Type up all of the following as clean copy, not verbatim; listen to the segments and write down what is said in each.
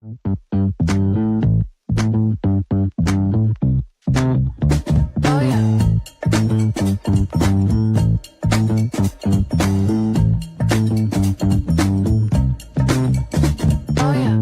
Oh yeah. Oh yeah. Oh yeah.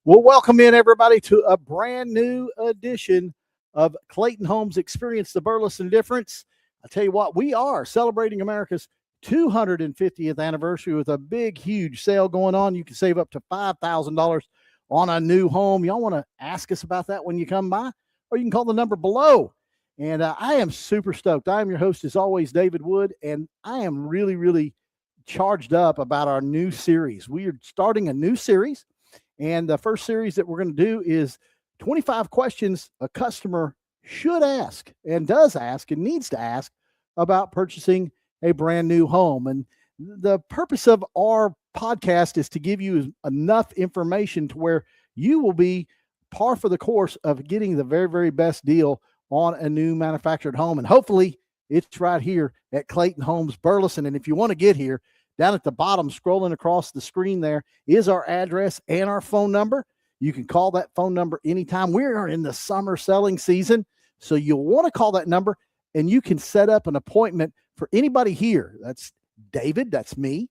Well, welcome in everybody to a brand new edition of Clayton Homes Experience the Burleson Difference. I tell you what, we are celebrating America's 250th anniversary with a big, huge sale going on. You can save up to $5,000 on a new home. Y'all want to ask us about that when you come by, or you can call the number below. And I am super stoked. I am your host, as always, David Wood, and I am really, really charged up about our new series. We are starting a new series. And the first series that we're going to do is 25 questions a customer should ask and does ask and needs to ask about purchasing a brand new home. And the purpose of our podcast is to give you enough information to where you will be par for the course of getting the very, very best deal on a new manufactured home. And hopefully it's right here at Clayton Homes Burleson. And if you want to get here, down at the bottom, scrolling across the screen, there is our address and our phone number. You can call that phone number anytime. We are in the summer selling season, so you'll want to call that number, and you can set up an appointment for anybody here. That's David. That's me.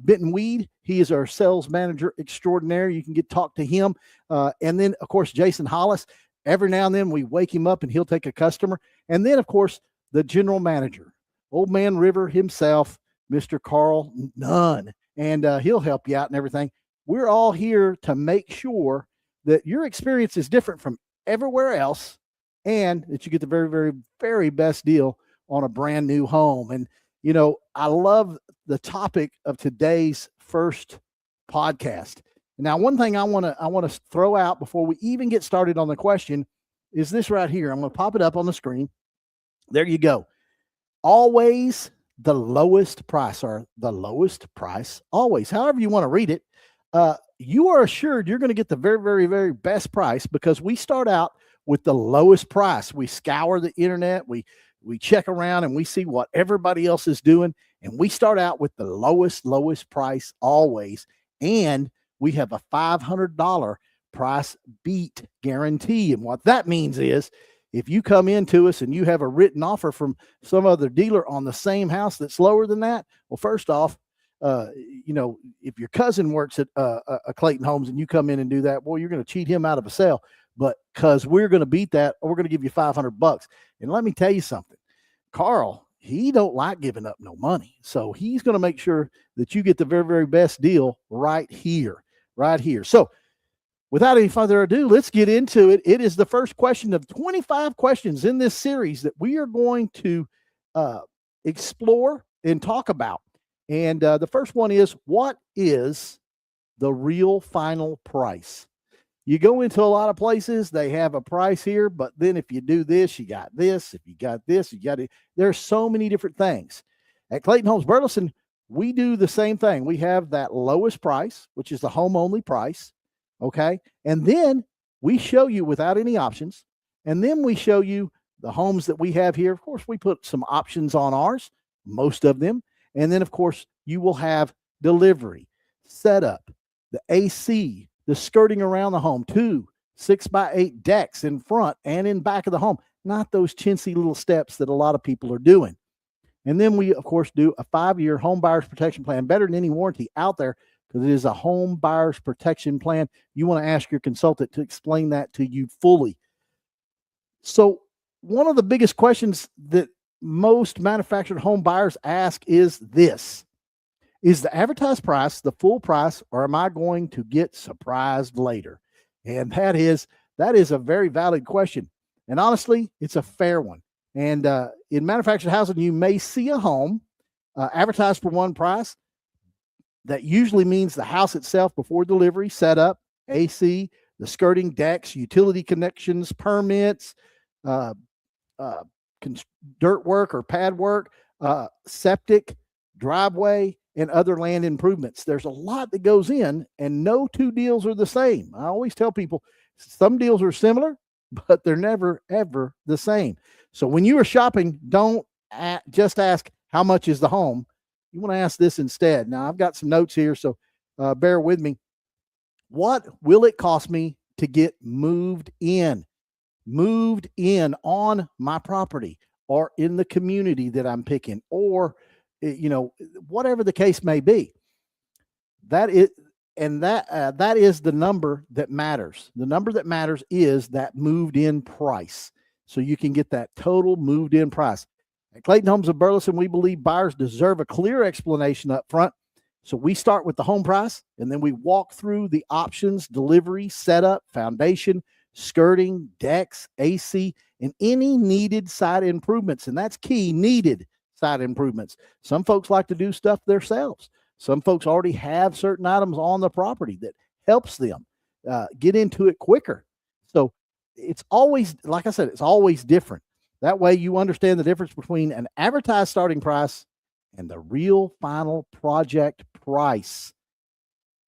Benton Weed. He is our sales manager extraordinaire. You can talk to him. And then, of course, Jason Hollis. Every now and then we wake him up, and he'll take a customer. And then, of course, the general manager, Old Man River himself, Mr. Carl Nunn, and he'll help you out and everything. We're all here to make sure that your experience is different from everywhere else and that you get the very, very, very best deal on a brand new home. And, you know, I love the topic of today's first podcast. Now, one thing I want to throw out before we even get started on the question is this right here. I'm going to pop it up on the screen. There you go. Always the lowest price, or the lowest price always, however you want to read it. You are assured you're going to get the very, very, very best price because we start out with the lowest price. We scour the internet, we check around, and we see what everybody else is doing, and we start out with the lowest price always. And we have a $500 price beat guarantee. And what that means is, if you come into us and you have a written offer from some other dealer on the same house that's lower than that, well, first off, if your cousin works at a Clayton Homes and you come in and do that, well, you're going to cheat him out of a sale. But because we're going to beat that, we're going to give you $500. And let me tell you something, Carl, he don't like giving up no money. So he's going to make sure that you get the very, very best deal right here. So without any further ado, let's get into it. It is the first question of 25 questions in this series that we are going to explore and talk about. And the first one is, what is the real final price? You go into a lot of places, they have a price here, but then if you do this, you got this. If you got this, you got it. There's so many different things. At Clayton Homes Burleson, we do the same thing. We have that lowest price, which is the home-only price. Okay. And then we show you without any options. And then we show you the homes that we have here. Of course, we put some options on ours, most of them. And then, of course, you will have delivery, setup, the AC, the skirting around the home, 2 6x8 decks in front and in back of the home, not those chintzy little steps that a lot of people are doing. And then we, of course, do a 5-year home buyer's protection plan, better than any warranty out there, because it is a home buyer's protection plan. You want to ask your consultant to explain that to you fully. So one of the biggest questions that most manufactured home buyers ask is this: is the advertised price the full price, or am I going to get surprised later? And that is a very valid question. And honestly, it's a fair one. And in manufactured housing, you may see a home advertised for one price. That usually means the house itself before delivery, setup, AC, the skirting, decks, utility connections, permits, uh, uh, dirt work or pad work, septic, driveway, and other land improvements. There's a lot that goes in, and no two deals are the same. I always tell people some deals are similar, but they're never, ever the same. So when you are shopping, don't just ask how much is the home. You want to ask this instead. Now, I've got some notes here, so bear with me. What will it cost me to get moved in? Moved in on my property or in the community that I'm picking, or whatever the case may be. That is, and that is the number that matters. The number that matters is that moved in price. So you can get that total moved in price. At Clayton Homes of Burleson, we believe buyers deserve a clear explanation up front. So we start with the home price, and then we walk through the options, delivery, setup, foundation, skirting, decks, AC, and any needed side improvements. And that's key, needed side improvements. Some folks like to do stuff themselves. Some folks already have certain items on the property that helps them get into it quicker. So it's always, like I said, it's always different. That way you understand the difference between an advertised starting price and the real final project price.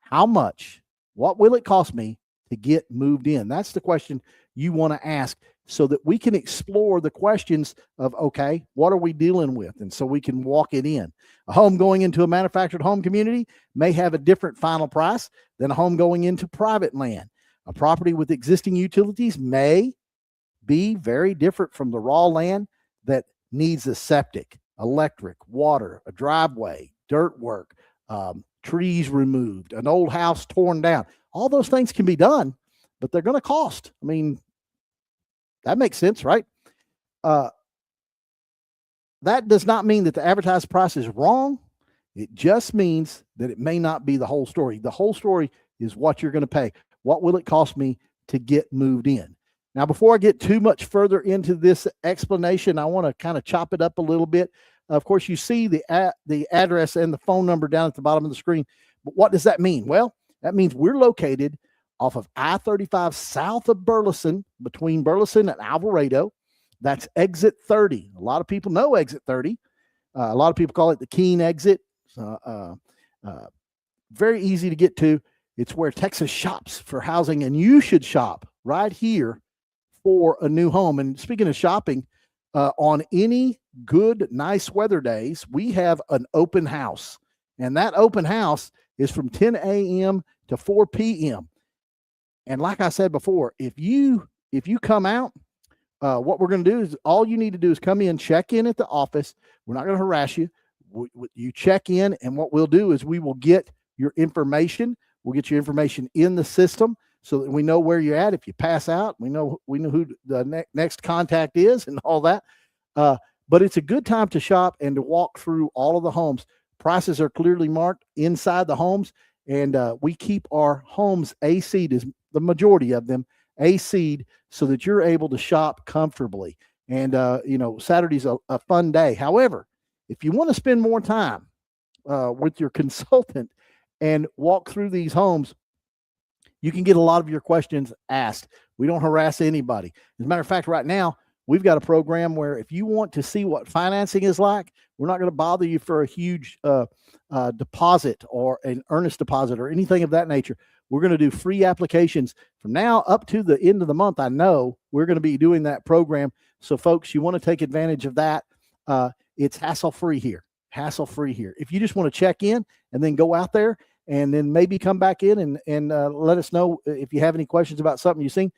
How much? What will it cost me to get moved in? That's the question you want to ask so that we can explore the questions of, okay, what are we dealing with? And so we can walk it in. A home going into a manufactured home community may have a different final price than a home going into private land. A property with existing utilities may be very different from the raw land that needs a septic, electric, water, a driveway, dirt work, trees removed, an old house torn down. All those things can be done, but they're going to cost. I mean, that makes sense, right? That does not mean that the advertised price is wrong. It just means that it may not be the whole story. The whole story is what you're going to pay. What will it cost me to get moved in? Now, before I get too much further into this explanation, I want to kind of chop it up a little bit. Of course, you see the address and the phone number down at the bottom of the screen. But what does that mean? Well, that means we're located off of I-35 south of Burleson, between Burleson and Alvarado. That's exit 30. A lot of people know exit 30. A lot of people call it the Keene exit. Very easy to get to. It's where Texas shops for housing, and you should shop right here for a new home. And speaking of shopping, on any good, nice weather days, we have an open house. And that open house is from 10 a.m. to 4 p.m. And like I said before, if you come out, what we're going to do is all you need to do is come in, check in at the office. We're not going to harass you. You check in, and what we'll do is we will get your information. We'll get your information in the system so that we know where you're at. If you pass out, we know who the next contact is and all that. But it's a good time to shop and to walk through all of the homes. Prices are clearly marked inside the homes, and we keep our homes AC'd, as the majority of them AC'd, so that you're able to shop comfortably. And Saturday's a fun day. However, if you want to spend more time with your consultant and walk through these homes, you can get a lot of your questions asked. We don't harass anybody. As a matter of fact, right now, we've got a program where if you want to see what financing is like, we're not going to bother you for a huge deposit or an earnest deposit or anything of that nature. We're going to do free applications from now up to the end of the month. I know we're going to be doing that program. So folks, you want to take advantage of that. It's hassle-free here. Hassle-free here. If you just want to check in and then go out there and then maybe come back in and let us know if you have any questions about something you've seen,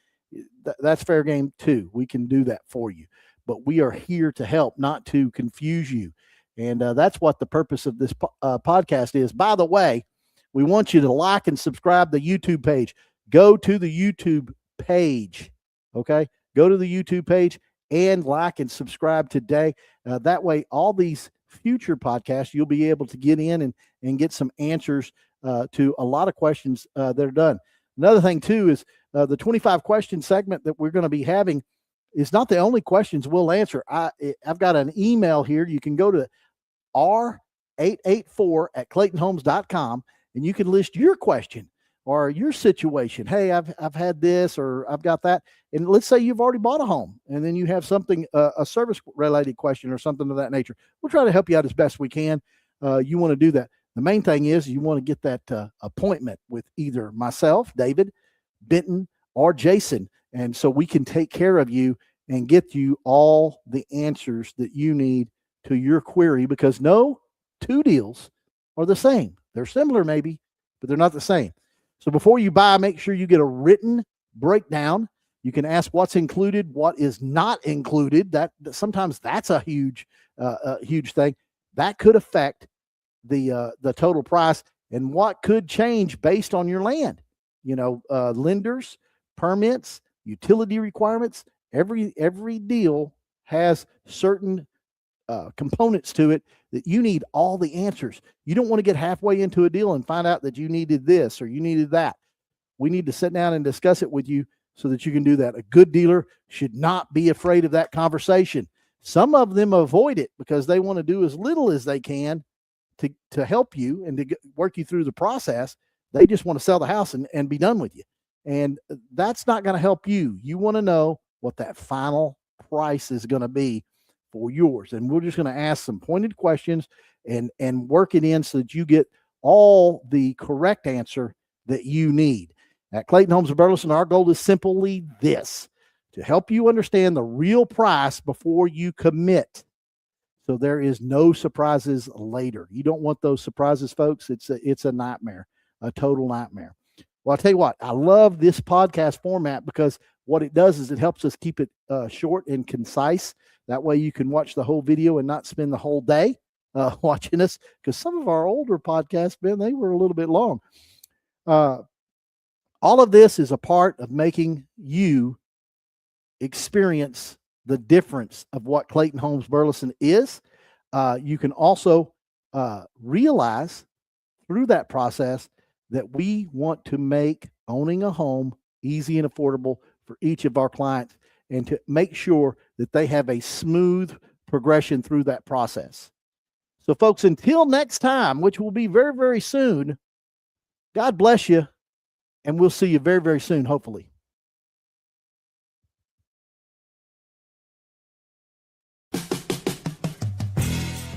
that's fair game too. We can do that for you. But we are here to help, not to confuse you. And that's what the purpose of this podcast is. By the way, we want you to like and subscribe the YouTube page. Go to the YouTube page, okay? Go to the YouTube page and like and subscribe today. That way, all these future podcasts, you'll be able to get in and get some answers to a lot of questions that are done. Another thing, too, is the 25 question segment that we're going to be having is not the only questions we'll answer. I've got an email here. You can go to r884@claytonhomes.com and you can list your question or your situation. Hey, I've had this or I've got that. And let's say you've already bought a home and then you have something, a service related question or something of that nature. We'll try to help you out as best we can. You want to do that. The main thing is you want to get that appointment with either myself, David, Benton, or Jason. And so we can take care of you and get you all the answers that you need to your query, because no two deals are the same. They're similar maybe, but they're not the same. So before you buy, make sure you get a written breakdown. You can ask what's included, what is not included. That sometimes that's a huge thing. That could affect the total price and what could change based on your land. Lenders, permits, utility requirements. Every deal has certain components to it that you need all the answers. You don't want to get halfway into a deal and find out that you needed this or you needed that. We need to sit down and discuss it with you so that you can do that. A good dealer should not be afraid of that conversation. Some of them avoid it because they want to do as little as they can to help you and to work you through the process. They just want to sell the house and be done with you. And that's not going to help you. You want to know what that final price is going to be for yours. And we're just going to ask some pointed questions and work it in so that you get all the correct answer that you need. At Clayton Homes of Burleson, our goal is simply this: to help you understand the real price before you commit, so there is no surprises later. You don't want those surprises, folks. It's a nightmare, a total nightmare. Well, I'll tell you what, I love this podcast format because what it does is it helps us keep it short and concise. That way you can watch the whole video and not spend the whole day watching us, because some of our older podcasts, Ben, they were a little bit long. All of this is a part of making you experience the difference of what Clayton Homes Burleson is. You can also realize through that process that we want to make owning a home easy and affordable for each of our clients, and to make sure that they have a smooth progression through that process. So, folks, until next time, which will be very, very soon, God bless you, and we'll see you very, very soon, hopefully.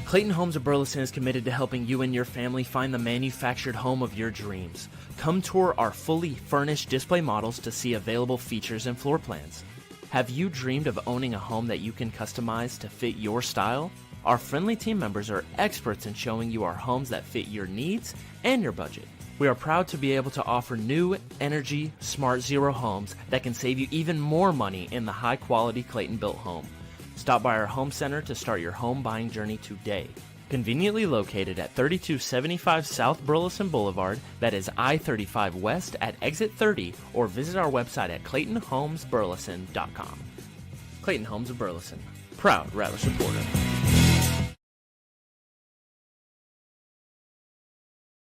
Clayton Homes of Burleson is committed to helping you and your family find the manufactured home of your dreams. Come tour our fully furnished display models to see available features and floor plans. Have you dreamed of owning a home that you can customize to fit your style? Our friendly team members are experts in showing you our homes that fit your needs and your budget. We are proud to be able to offer new, energy, smart zero homes that can save you even more money in the high-quality Clayton-built home. Stop by our home center to start your home buying journey today. Conveniently located at 3275 South Burleson Boulevard, that is I-35 West at exit 30, or visit our website at claytonhomesburleson.com. Clayton Homes of Burleson, proud Rattler supporter.